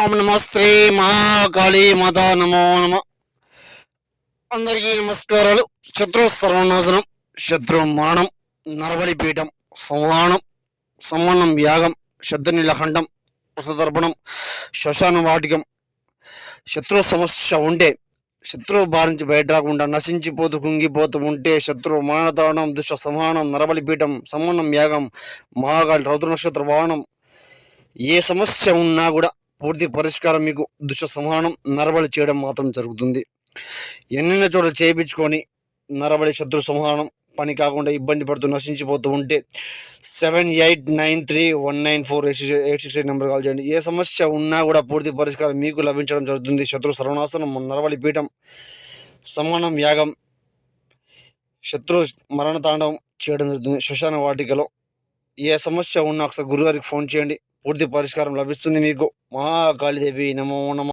ఓం నమస్తే మహాకాళీ మాత నమో నమ. అందరికీ నమస్కారాలు. శత్రు సర్వనాశనం, శత్రు మరణం, నరబలి పీఠం, సంహానం, సమ్మనం యాగం, శబ్దనిలఖండం, ప్రసతర్పణం, శ్మశాన వాటికం. శత్రు సమస్య ఉంటే, శత్రువు బారించి బయట రాకుండా నశించిపోతూ కుంగిపోతూ ఉంటే, శత్రు మరణతారణం, దుష్ట సంహానం, నరబలి పీఠం, సమ్మనం యాగం, మహాకాళి రౌద్ర నక్షత్ర వాహనం, ఏ సమస్య ఉన్నా కూడా పూర్తి పరిష్కారం మీకు దుష్ట సంహానం నరబలి చేయడం మాత్రం జరుగుతుంది. ఎన్నెన్న చోట చేయించుకొని నరబలి శత్రు సంహారం పని కాకుండా ఇబ్బంది పడుతూ నశించిపోతూ ఉంటే 7893194868 నెంబర్ కాల్ చేయండి. ఏ సమస్య ఉన్నా కూడా పూర్తి పరిష్కారం మీకు లభించడం జరుగుతుంది. శత్రు సర్వనాశనం, నరబలి పీఠం, సంహానం యాగం, శత్రు మరణ తాండవం చేయడం జరుగుతుంది శ్మశాన వాటికలో. ఏ సమస్య ఉన్నా ఒకసారి గురుగారికి ఫోన్ చేయండి, పూర్తి పరిష్కారం లభిస్తుంది మీకు. మహాకాళీదేవి నమో నమ.